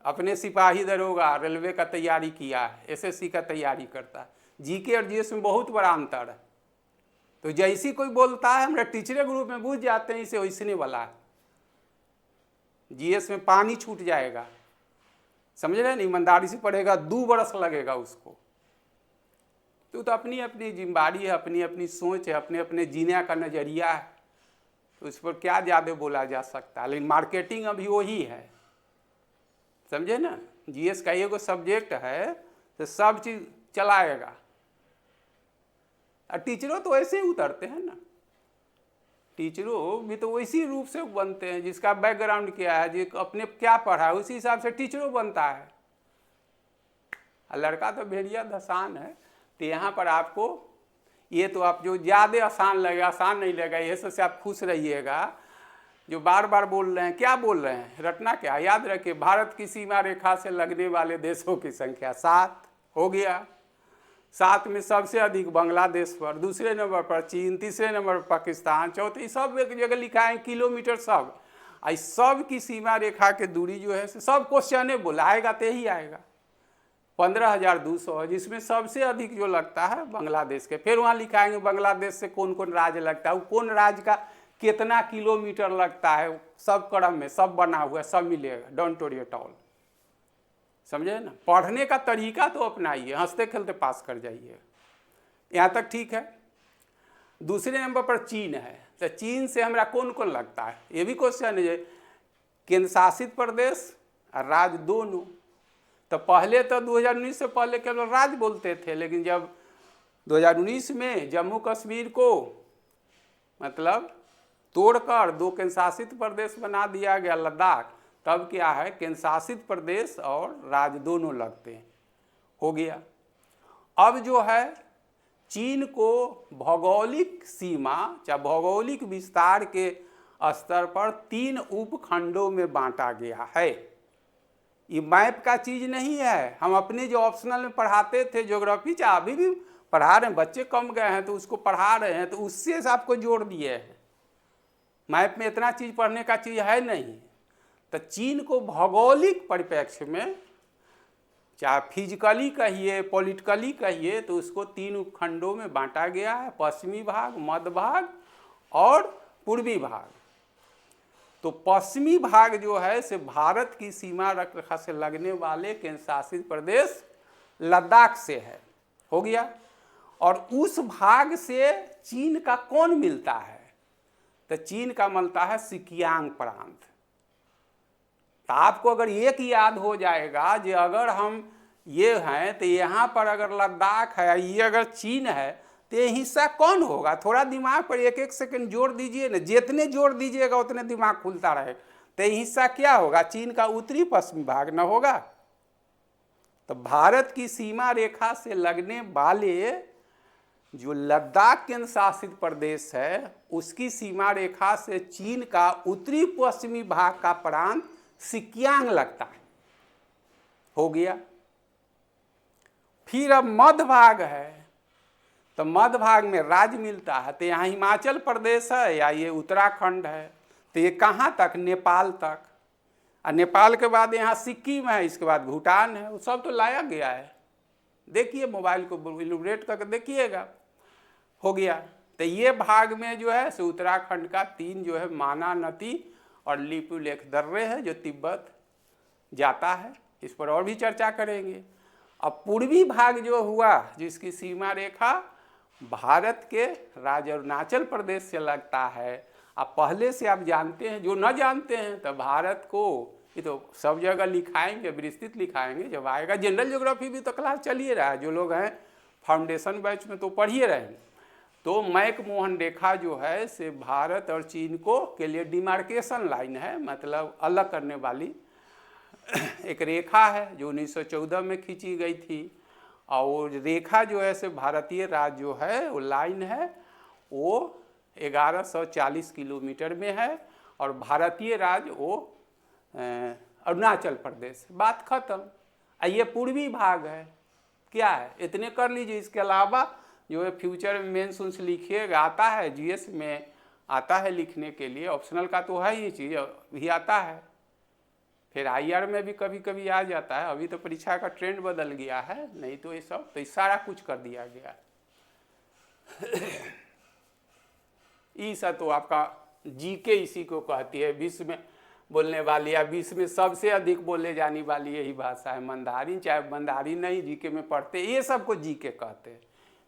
अपने सिपाही दरोगा रेलवे का तैयारी किया है, एसएससी का तैयारी करता है। जीके और जीएस में बहुत बड़ा अंतर है। तो जैसी कोई बोलता है हमारे टीचरे ग्रुप में बुझ जाते हैं इसे वैसने वाला है, जीएस में पानी छूट जाएगा, समझ रहे हैं, ईमानदारी से पढ़ेगा 2 बरस लगेगा उसको। तो अपनी अपनी जिम्मेदारी है, अपनी अपनी सोच है, अपने अपने जीने का नज़रिया है, तो उस पर क्या ज़्यादा बोला जा सकता है। लेकिन मार्केटिंग अभी वही है, समझे ना, जीएस का एगो सब्जेक्ट है तो सब चीज़ चलाएगा। और टीचरों तो ऐसे ही उतरते हैं ना, टीचरों भी तो वैसी रूप से बनते हैं, जिसका बैकग्राउंड क्या है, जो अपने क्या पढ़ा है उसी हिसाब से टीचरों बनता है। लड़का तो भेड़िया धसान है। तो यहाँ पर आपको ये तो आप जो ज़्यादा आसान लगेगा, आसान नहीं लगेगा, ये सबसे आप खुश रहिएगा। जो बार बार बोल रहे हैं, क्या बोल रहे हैं, रटना क्या, याद रखिए, भारत की सीमा रेखा से लगने वाले देशों की संख्या 7 हो गया। 7 में सबसे अधिक बांग्लादेश पर, दूसरे नंबर पर चीन, तीसरे नंबर पर पाकिस्तान, चौथे, सब एक जगह लिखा है किलोमीटर सब। सब की सीमा रेखा के दूरी जो है सब क्वेश्चन बोला आएगा तो यही आएगा। 15,200 है, जिसमें सबसे अधिक जो लगता है बांग्लादेश के। फिर वहाँ लिखाएंगे बांग्लादेश से कौन कौन राज्य लगता है, वो कौन राज्य का कितना किलोमीटर लगता है, सब क्रम में सब बना हुआ है, सब मिलेगा, डोंट वरी एट ऑल, समझे ना। पढ़ने का तरीका तो अपनाइए, हंसते खेलते पास कर जाइए, यहाँ तक ठीक है। दूसरे नंबर पर चीन है, तो चीन से हमारा कौन कौन लगता है, ये भी क्वेश्चन है। केंद्र शासित प्रदेश और राज्य दोनों। तो पहले तो 2019 से पहले केवल राज्य बोलते थे, लेकिन जब 2019 में जम्मू कश्मीर को मतलब तोड़कर 2 केंद्र शासित प्रदेश बना दिया गया, लद्दाख, तब क्या है, केंद्र शासित प्रदेश और राज्य दोनों लगते हैं, हो गया। अब जो है चीन को भौगोलिक सीमा या भौगोलिक विस्तार के स्तर पर 3 उपखंडों में बांटा गया है। ये मैप का चीज़ नहीं है। हम अपने जो ऑप्शनल में पढ़ाते थे ज्योग्राफी, चाहे अभी भी पढ़ा रहे हैं, बच्चे कम गए हैं तो उसको पढ़ा रहे हैं, तो उससे आपको जोड़ दिए हैं। मैप में इतना चीज़ पढ़ने का चीज़ है नहीं। तो चीन को भौगोलिक परिप्रेक्ष्य में, चाहे फिजिकली कहिए, पॉलिटिकली कहिए, तो उसको 3 उपखंडों में बांटा गया है, पश्चिमी भाग, मध्य भाग और पूर्वी भाग। तो पश्चिमी भाग जो है से भारत की सीमा रेखा से लगने वाले केंद्र शासित प्रदेश लद्दाख से है, हो गया। और उस भाग से चीन का कौन मिलता है, तो चीन का मिलता है सिकियांग प्रांत। तो आपको अगर एक याद हो जाएगा कि अगर हम ये हैं तो यहाँ पर अगर लद्दाख है, ये अगर चीन है, तो ये हिस्सा कौन होगा। थोड़ा दिमाग पर 1-1 सेकंड जोड़ दीजिए ना, जितने जोड़ दीजिएगा उतने दिमाग खुलता रहेगा। तो ये हिस्सा क्या होगा, चीन का उत्तरी पश्चिमी भाग न होगा। तो भारत की सीमा रेखा से लगने वाले जो लद्दाख केंद्र शासित प्रदेश है, उसकी सीमा रेखा से चीन का उत्तरी पश्चिमी भाग का प्रांत सिकियांग लगता है, हो गया। फिर अब मध्य भाग है, तो मध्य भाग में राज्य मिलता है। तो यहाँ हिमाचल प्रदेश है या ये उत्तराखंड है, तो ये कहाँ तक, नेपाल तक। और नेपाल के बाद यहाँ सिक्किम है, इसके बाद भूटान है, वो सब तो लाया गया है। देखिए मोबाइल को इलुस्ट्रेट करके देखिएगा, हो गया। तो ये भाग में जो है सो उत्तराखंड का 3 जो है माना नदी और लिपुलेख दर्रे है, जो तिब्बत जाता है, इस पर और भी चर्चा करेंगे। अब पूर्वी भाग जो हुआ, जिसकी सीमा रेखा भारत के राज्य अरुणाचल प्रदेश से लगता है। अब पहले से आप जानते हैं, जो न जानते हैं तो भारत को ये तो सब जगह लिखाएंगे, विस्तृत लिखाएंगे, जब आएगा जनरल ज्योग्राफी भी तो क्लास चलिए रहा है। जो लोग हैं फाउंडेशन बैच में तो पढ़िए रहे। तो मैक मोहन रेखा जो है से भारत और चीन को के लिए डिमार्केशन लाइन है, मतलब अलग करने वाली एक रेखा है जो 1914 में खींची गई थी। और रेखा जो है से भारतीय राज्य जो है वो लाइन है वो 1140 किलोमीटर में है और भारतीय राज्य वो अरुणाचल प्रदेश। बात खत्म। ये पूर्वी भाग है, क्या है इतने कर लीजिए। इसके अलावा जो है फ्यूचर में मेंस उन्स लिखिएगा, आता है जीएस में आता है लिखने के लिए, ऑप्शनल का तो है ही चीज़ भी आता है, फिर आईआर में भी कभी कभी आ जाता है। अभी तो परीक्षा का ट्रेंड बदल गया है, नहीं तो ये सब तो सारा कुछ कर दिया गया। ईसा तो आपका जीके इसी को कहती है, विश्व में बोलने वाली या विश्व में सबसे अधिक बोले जाने वाली यही भाषा है मंदारिन। चाहे मंदारिन नहीं जीके में पढ़ते, ये सबको जीके कहते हैं।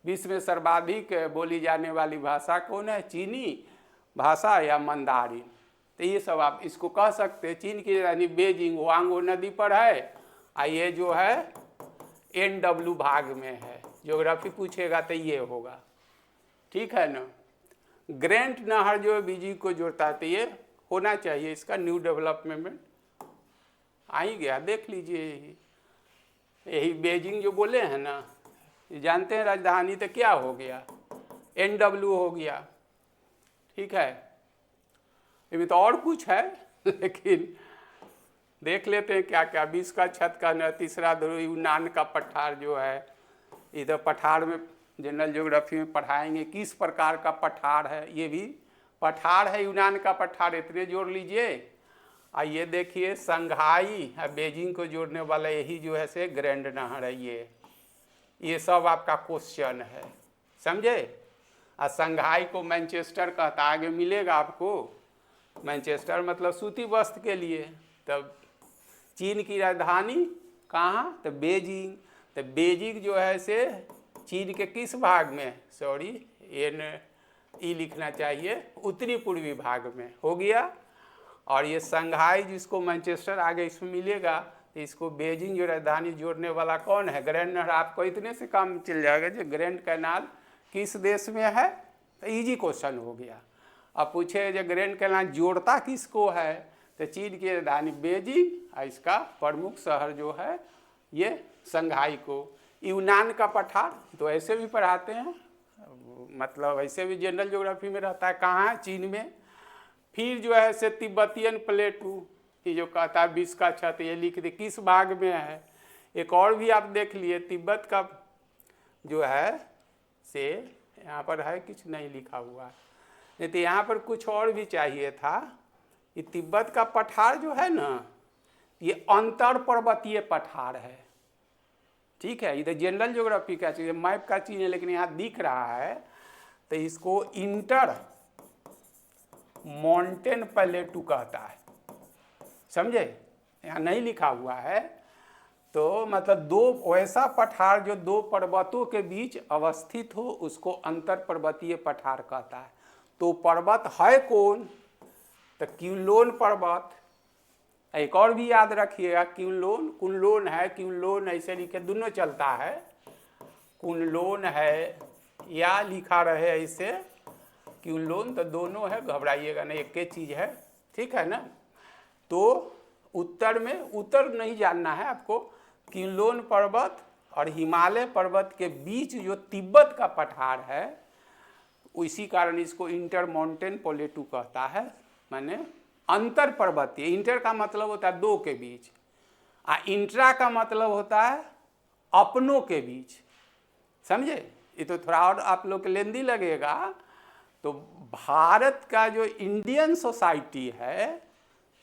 विश्व में सर्वाधिक बोली जाने वाली भाषा कौन है? चीनी भाषा या मंदारिन। तो ये सब आप इसको कह सकते हैं। चीन की राजधानी बेजिंग वांगो नदी पर है, ये जो है NW भाग में है। ज्योग्राफी पूछेगा तो ये होगा, ठीक है ना। ग्रैंड नहर जो है बीजिंग को जोड़ता है, तो ये होना चाहिए इसका न्यू डेवलपमेंट आ ही गया, देख लीजिए। यही बेजिंग जो बोले हैं ना, जानते हैं राजधानी, तो क्या हो गया? NW हो गया, ठीक है। इसमें तो और कुछ है लेकिन देख लेते हैं क्या क्या। 20 का छत का न, तीसरा यूनान का पठार जो है, इधर पठार में जनरल ज्योग्राफी में पढ़ाएंगे किस प्रकार का पठार है। ये भी पठार है, यूनान का पठार, इतने जोड़ लीजिए। ये देखिए संघाई बेजिंग को जोड़ने वाला यही जो है से ग्रैंड नहर है। ये सब आपका क्वेश्चन है, समझे। संघाई को मैनचेस्टर कहता, आगे मिलेगा आपको। मैनचेस्टर मतलब सूती वस्त्र के लिए। तब चीन की राजधानी कहाँ? तो बेजिंग। तो बेजिंग जो है से चीन के किस भाग में? सॉरी NE लिखना चाहिए, उत्तरी पूर्वी भाग में हो गया। और ये संघाई जिसको मैनचेस्टर आगे इसमें मिलेगा, तो इसको बेजिंग जो राजधानी जोड़ने वाला कौन है? ग्रैंड नहर। आपको इतने से काम चल जाएगा जो ग्रैंड कैनाल किस देश में है, तो इजी क्वेश्चन हो गया। अब पूछे जो ग्रैंड कैनाल जोड़ता किसको है, तो चीन की राजधानी बेजिंग और इसका प्रमुख शहर जो है ये संघाई को। यूनान का पठार तो ऐसे भी पढ़ाते हैं, मतलब ऐसे भी जनरल ज्योग्राफी में रहता है। कहाँ है? चीन में। फिर जो है से तिब्बतियन प्लेटू, ये जो कहता है 20 का छत, ये लिख दे किस भाग में है। एक और भी आप देख लिए, तिब्बत का जो है से यहाँ पर है, कुछ नहीं लिखा हुआ है, नहीं तो यहाँ पर कुछ और भी चाहिए था। ये तिब्बत का पठार जो है ना, ये अंतर पर्वतीय पठार है, ठीक है। इधर जनरल ज्योग्राफी का चीज़, मैप का चीज़ है, लेकिन यहाँ दिख रहा है। तो इसको इंटर माउंटेन प्लेटू कहता है, समझे। यहाँ नहीं लिखा हुआ है। तो मतलब दो ऐसा पठार जो दो पर्वतों के बीच अवस्थित हो, उसको अंतर पर्वतीय पठार कहता है। तो पर्वत है कौन? तो क्यूलोन पर्वत। एक और भी याद रखिएगा, क्यूलोन, कुनलोन है, क्यूलोन ऐसे लिखे, दोनों चलता है। कुनलोन है या लिखा रहे ऐसे, क्यूलोन, तो दोनों है, घबराइएगा नहीं, एक ही चीज़ है, ठीक है ना। तो उत्तर में, उत्तर नहीं जानना है आपको, क्यूलोन पर्वत और हिमालय पर्वत के बीच जो तिब्बत का पठार है, इसी कारण इसको इंटर माउंटेन प्लेटू कहता है। माने अंतर पर्वतीय। इंटर का मतलब होता है दो के बीच, इंट्रा का मतलब होता है अपनों के बीच, समझे। ये तो थोड़ा और आप लोग लेंदी लगेगा। तो भारत का जो इंडियन सोसाइटी है,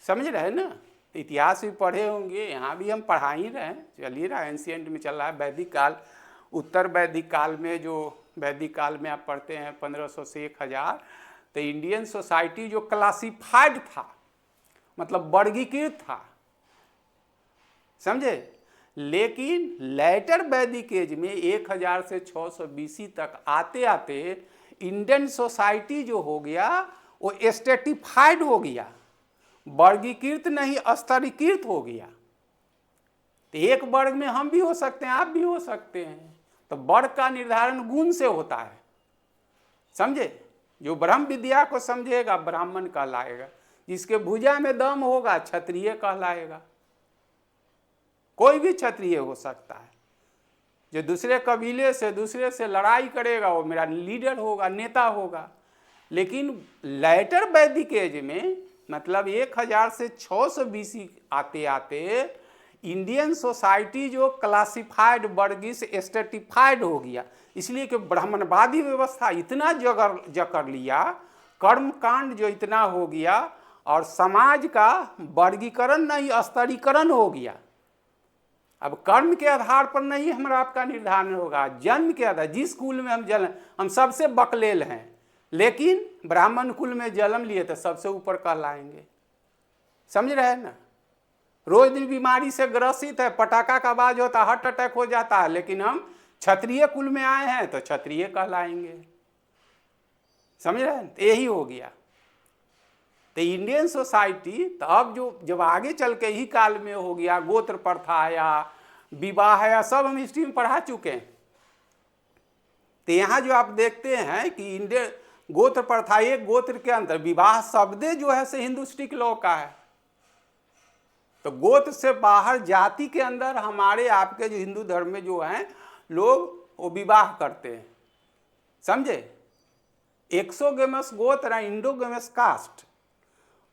समझ रहे हैं ना, इतिहास भी पढ़े होंगे, यहाँ भी हम पढ़ा ही रहे हैं, चलिए ना। एंशिएंट में चल रहा है, वैदिक काल, उत्तर वैदिक काल में, जो वैदिक काल में आप पढ़ते हैं 1500 से 1000। तो इंडियन सोसाइटी जो क्लासिफाइड था, मतलब वर्गीकृत था, समझे। लेकिन लेटर वैदिक एज में 1000 से 600 BC तक आते आते इंडियन सोसाइटी जो हो गया वो स्ट्रेटिफाइड हो गया, वर्गीकृत नहीं स्तरीकृत हो गया। तो एक वर्ग में हम भी हो सकते हैं, आप भी हो सकते हैं। तो बड़ का निर्धारण गुण से होता है, समझे। जो ब्रह्म विद्या को समझेगा ब्राह्मण कहलाएगा, जिसके भुजा में दम होगा क्षत्रिय कहलाएगा। कोई भी क्षत्रिय हो सकता है। जो दूसरे कबीले से दूसरे से लड़ाई करेगा वो मेरा लीडर होगा, नेता होगा। लेकिन लेटर वैदिक एज में मतलब 1000 से 600 BC आते आते इंडियन सोसाइटी जो क्लासिफाइड वर्गीस स्ट्रेटिफाइड हो गया, इसलिए कि ब्राह्मणवादी व्यवस्था इतना जकड़ लिया, कर्म कांड जो इतना हो गया और समाज का वर्गीकरण नहीं स्तरीकरण हो गया। अब कर्म के आधार पर नहीं हमारा आपका निर्धारण होगा, जन्म के आधार। जिस कुल में हम जन्म, हम सबसे बकलेल हैं, लेकिन ब्राह्मण कुल में जन्म लिए तो सबसे ऊपर कहलाएंगे। समझ रहे हैं ना। रोज दिन बीमारी से ग्रसित है, पटाखा का आवाज होता है, हार्ट अटैक हो जाता है, लेकिन हम क्षत्रिय कुल में आए हैं तो क्षत्रिय कहलाएंगे। समझ रहे हैं। तो यही हो गया। तो इंडियन सोसाइटी तो अब जो जब आगे चल के ही काल में हो गया, गोत्र प्रथा आया, विवाह आया, सब हम हिस्ट्री में पढ़ा चुके हैं। तो यहाँ जो आप देखते हैं कि इंडियन गोत्र प्रथा, एक गोत्र के अंदर विवाह शब्द जो है से हिंदुस्टिक लॉ का है। तो गोत्र से बाहर जाति के अंदर हमारे आपके जो हिंदू धर्म में जो हैं लोग वो विवाह करते हैं, समझे। एक्सोगेमस गोत्र है, इंडोगेमस कास्ट,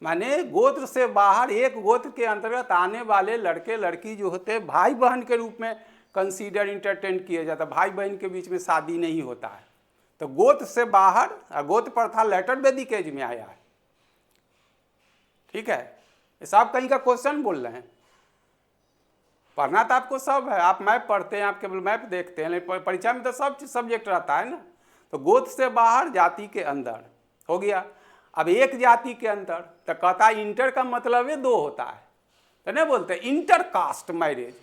माने गोत्र से बाहर एक गोत्र के अंतर्गत आने वाले लड़के लड़की जो होते हैं भाई बहन के रूप में कंसीडर इंटरटेन किया जाता है। भाई बहन के बीच में शादी नहीं होता है। तो गोत्र से बाहर, गोत्र प्रथा लेटर वैदिक एज में आया है। ठीक है। ये सब कहीं का क्वेश्चन बोल रहे हैं। पढ़ना तो आपको सब है, आप मैप पढ़ते हैं, आप केवल मैप देखते हैं, लेकिन परीक्षा में तो सब सब्जेक्ट रहता है ना। तो गोत्र से बाहर जाति के अंदर हो गया। अब एक जाति के अंदर तो कहता है इंटर का मतलब है 2 होता है, तो नहीं बोलते इंटर कास्ट मैरिज।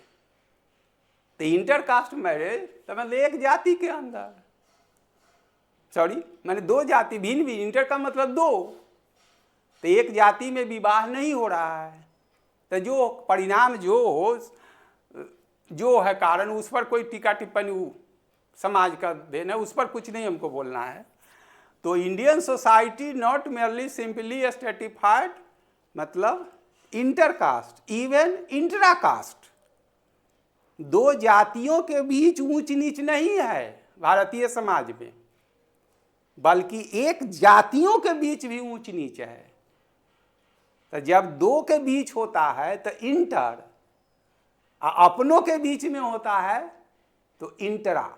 तो इंटर कास्ट मैरिज तो मतलब एक जाति के अंदर, सॉरी मैंने 2 जाति भिन्न भी, इंटर का मतलब 2। तो एक जाति में विवाह नहीं हो रहा है। तो जो परिणाम जो है कारण, उस पर कोई टीका टिप्पणी समाज का देना, उस पर कुछ नहीं हमको बोलना है। तो Indian society not merely simply stratified मतलब इंटरकास्ट, इवन इंट्राकास्ट। 2 जातियों के बीच ऊंच नीच नहीं है भारतीय समाज में, बल्कि एक जातियों के बीच भी ऊंच नीच है। तो जब 2 के बीच होता है तो इंटर, अपनों के बीच में होता है तो इंटरा।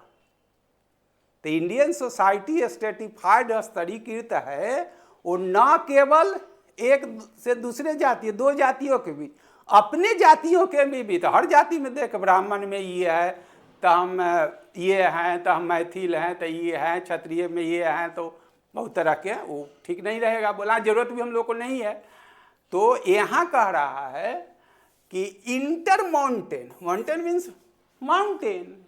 तो इंडियन सोसाइटी स्ट्रेटिफाइड स्तरीकृत है, और न केवल एक से दूसरे जाति, 2 जातियों के बीच, अपने जातियों के भी। तो हर जाति में देख, ब्राह्मण में ये है तो हम ये हैं, तो हम मैथिल हैं तो ये हैं, क्षत्रिय में ये हैं, तो बहुत तरह के, वो ठीक नहीं रहेगा, बोला जरूरत भी हम लोग को नहीं है। तो यहाँ कह रहा है कि inter mountain, mountain means mountain,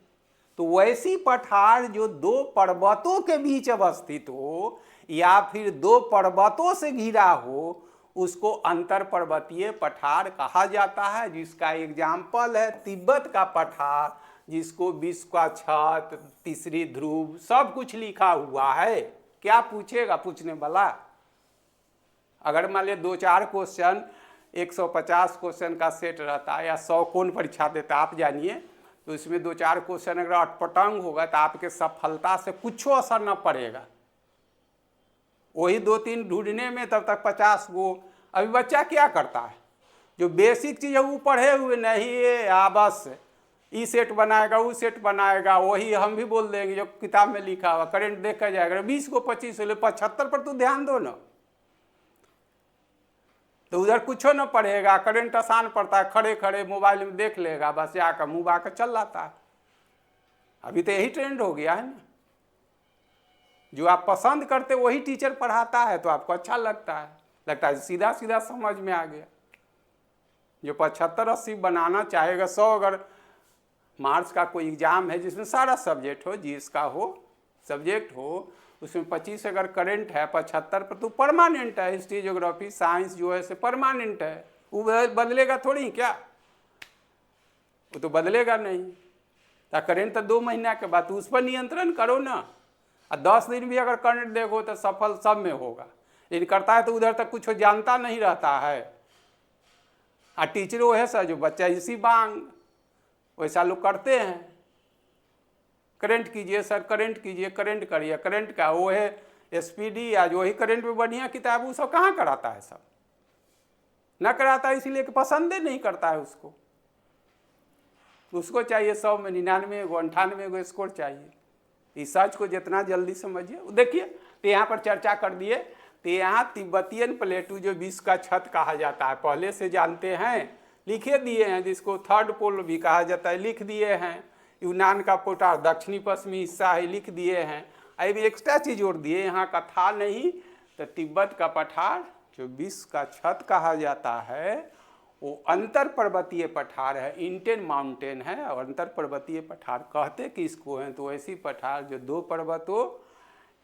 तो वैसी पठार जो 2 पर्वतों के बीच अवस्थित हो या फिर 2 पर्वतों से घिरा हो, उसको अंतर पर्वतीय पठार कहा जाता है। जिसका एग्जाम्पल है तिब्बत का पठार, जिसको विश्व का छत, तीसरी ध्रुव, सब कुछ लिखा हुआ है। क्या पूछेगा पूछने वाला। अगर मान लिया 2-4 क्वेश्चन 150 क्वेश्चन का सेट रहता है, या 100 कौन परीक्षा देता आप जानिए, तो इसमें 2-4 क्वेश्चन अगर अटपटांग होगा तो आपके सफलता से कुछ असर न पड़ेगा। वही 2-3 ढूंढने में तब तक 50 गो। अभी बच्चा क्या करता है, जो बेसिक चीज़ है वो पढ़े हुए नहीं है, बस ई सेट बनाएगा, वो सेट बनाएगा, वही हम भी बोल देंगे जो किताब में लिखा हुआ, करेंट देखा जाएगा 20 को 25 हो, 75 पर तो ध्यान दो ना। तो उधर कुछ न पढ़ेगा, करंट आसान पड़ता है, खड़े खड़े मोबाइल में देख लेगा, बस जाकर मुँह बाकर चल जाता है। अभी तो यही ट्रेंड हो गया है ना। जो आप पसंद करते वही टीचर पढ़ाता है तो आपको अच्छा लगता है सीधा सीधा समझ में आ गया। जो 75-80 बनाना चाहेगा, 100 अगर मार्क्स का कोई एग्जाम है जिसमें सारा सब्जेक्ट हो, जीएस का हो, सब्जेक्ट हो, उसमें 25 अगर करंट है, 75 पर तो परमानेंट है। हिस्ट्री, ज्योग्राफी, साइंस जो है से परमानेंट है, वो बदलेगा थोड़ी क्या, वो तो बदलेगा नहीं। तो करंट तो 2 महीना के बाद, उस पर नियंत्रण करो ना। और 10 दिन भी अगर करंट देखो तो सफल सब में होगा, लेकिन करता है तो उधर तक कुछ जानता नहीं रहता है। और टीचरों है सर जो बच्चा इसी बांग वैसा लोग करते हैं, करंट कीजिए सर, करंट कीजिए, करंट करिए, करंट का वो है SPD या जो ही करंट में बढ़िया किताब वो सब कहाँ कराता है, सब ना कराता है, इसलिए कि पसंद ही नहीं करता है उसको। उसको चाहिए 100 में 99 को 98 को स्कोर चाहिए। इस सच को जितना जल्दी समझिए। देखिए तो यहाँ पर चर्चा कर दिए, तो यहाँ तिब्बतियन प्लेटू जो विश्व का छत कहा जाता है पहले से जानते हैं, लिखे दिए हैं, जिसको थर्ड पोल भी कहा जाता है लिख दिए हैं। यूनान का पोटार दक्षिणी पश्चिमी हिस्सा है लिख दिए हैं। अभी एक्स्ट्रा चीज जोड़ दिए, यहाँ का था नहीं, तो तिब्बत का पठार जो विश्व का छत कहा जाता है वो अंतर पर्वतीय पठार है, इंटेन माउंटेन है। और अंतर पर्वतीय पठार कहते किसको हैं, तो ऐसी पठार जो 2 पर्वतों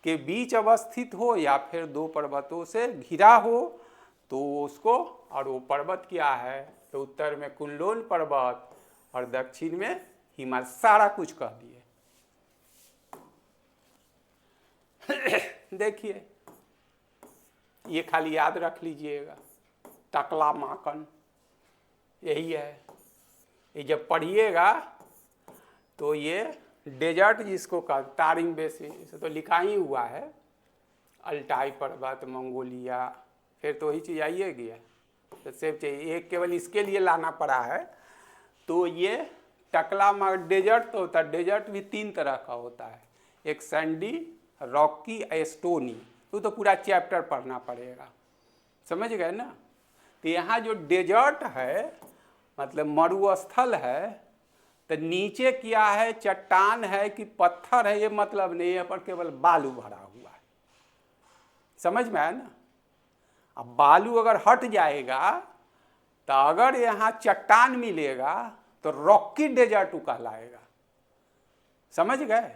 के बीच अवस्थित हो या फिर 2 पर्वतों से घिरा हो, तो उसको, और वो पर्वत क्या है, तो उत्तर में कुनलुन पर्वत और दक्षिण में हिमालय, सारा कुछ कह दिए। देखिए ये खाली याद रख लीजिएगा, टकलामाकन यही है। ये जब पढ़िएगा तो ये डेजर्ट जिसको कहा, तारिम बेसिन, इसे तो लिखा ही हुआ है, अल्टाई पर्वत, मंगोलिया, फिर तो वही चीज़ आइए गया, तो सेब चाहिए, एक केवल इसके लिए लाना पड़ा है। तो ये टकला डेजर्ट तो होता है, डेजर्ट भी 3 तरह का होता है, एक सैंडी, रॉकी, एस्टोनी, तो पूरा चैप्टर पढ़ना पड़ेगा, समझ गए ना। तो यहाँ जो डेजर्ट है मतलब मरुस्थल है, तो नीचे क्या है, चट्टान है कि पत्थर है, ये मतलब नहीं, यहाँ पर केवल बालू भरा हुआ है, समझ में आया ना। अब बालू अगर हट जाएगा तो अगर यहाँ चट्टान मिलेगा तो रॉकी डेजर्ट कहलाएगा, समझ गए।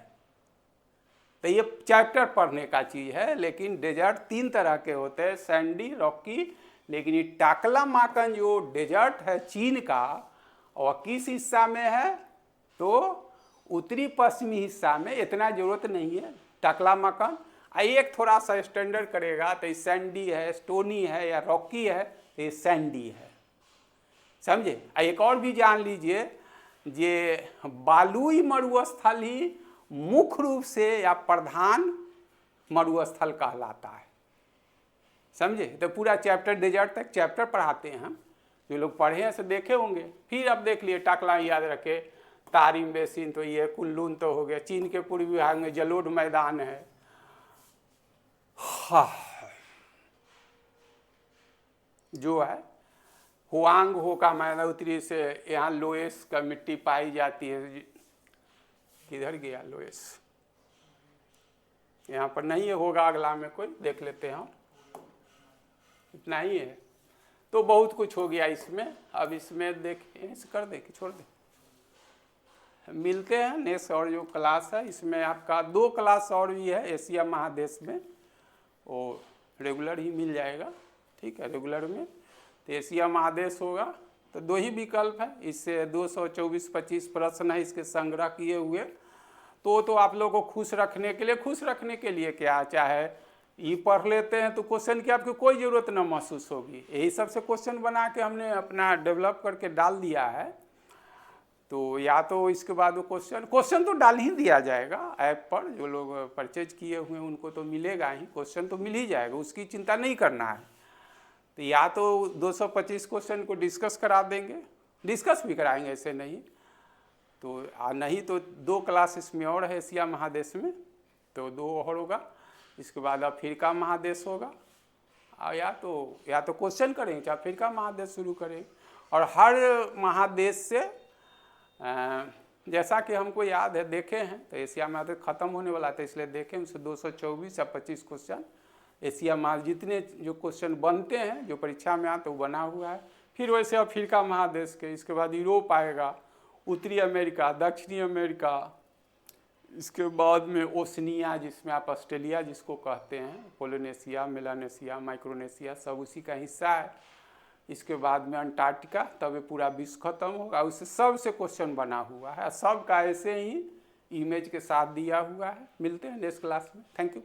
तो ये चैप्टर पढ़ने का चीज है, लेकिन डेजर्ट 3 तरह के होते हैं, सैंडी, रॉकी। लेकिन ये टाकलामाकन जो डेजर्ट है चीन का, और किस हिस्सा में है, तो उत्तरी पश्चिमी हिस्सा में, इतना जरूरत नहीं है टाकलामाकन। एक थोड़ा सा स्टैंडर्ड करेगा तो ये सैंडी है, स्टोनी है या रॉकी है, तो ये सैंडी है, समझे। एक और भी जान लीजिए, ये बालुई मरुस्थल ही मुख्य रूप से या प्रधान मरुस्थल कहलाता है, समझे। तो पूरा चैप्टर डेजर्ट तक चैप्टर पढ़ाते हैं हम, जो लोग पढ़े हैं से देखे होंगे। फिर अब देख लिए टाकला याद रखे, तारिम बेसिन तो ये, कुनलुन तो हो गया, चीन के पूर्वी भाग में जलोढ़ मैदान है। हाँ, जो है हुआंग हो का मैदान, उत्तरी से यहाँ लोएस का मिट्टी पाई जाती है। किधर गया लोएस, यहाँ पर नहीं है, होगा अगला में कोई देख लेते हैं, इतना ही है। तो बहुत कुछ हो गया इसमें। अब इसमें देखें, इसे कर दे कि छोड़ दे, मिलते हैं नेक्स्ट और जो क्लास है इसमें। आपका 2 क्लास और भी है एशिया महादेश में, वो रेगुलर ही मिल जाएगा, ठीक है। रेगुलर में तो एशिया महादेश होगा, तो 2 ही विकल्प है, इससे 224-25 प्रश्न है इसके संग्रह किए हुए। तो आप लोगों को खुश रखने के लिए क्या, चाहे ये पढ़ लेते हैं तो क्वेश्चन की आपको कोई ज़रूरत ना महसूस होगी। यही सबसे क्वेश्चन बना के हमने अपना डेवलप करके डाल दिया है। तो या तो इसके बाद वो क्वेश्चन तो डाल ही दिया जाएगा ऐप पर, जो लोग परचेज किए हुए हैं उनको तो मिलेगा ही, क्वेश्चन तो मिल ही जाएगा, उसकी चिंता नहीं करना है। तो या तो 225 क्वेश्चन को डिस्कस करा देंगे, डिस्कस भी कराएंगे, ऐसे नहीं तो नहीं तो 2 क्लास इसमें और है एशिया महादेश में, तो 2 और होगा। इसके बाद अफ्रीका महादेश होगा, या तो क्वेश्चन करेंगे चाहे अफ्रीका महादेश शुरू करेंगे। और हर महादेश से जैसा कि हमको याद है, देखे हैं, तो एशिया महादेश ख़त्म होने वाला था इसलिए देखें, उससे 224 या 25 क्वेश्चन एशिया महादेश जितने जो क्वेश्चन बनते हैं जो परीक्षा में आते वो बना हुआ है। फिर वैसे अफ्रीका महादेश के, इसके बाद यूरोप आएगा, उत्तरी अमेरिका, दक्षिणी अमेरिका, इसके बाद में ओशनिया जिसमें आप ऑस्ट्रेलिया जिसको कहते हैं, पोलिनेशिया, मेलानेशिया, माइक्रोनेशिया सब उसी का हिस्सा है। इसके बाद में अंटार्कटिका, तब ये पूरा विश्व खत्म होगा। उससे सबसे क्वेश्चन बना हुआ है, सब का ऐसे ही इमेज के साथ दिया हुआ है। मिलते हैं नेक्स्ट क्लास में। Thank you.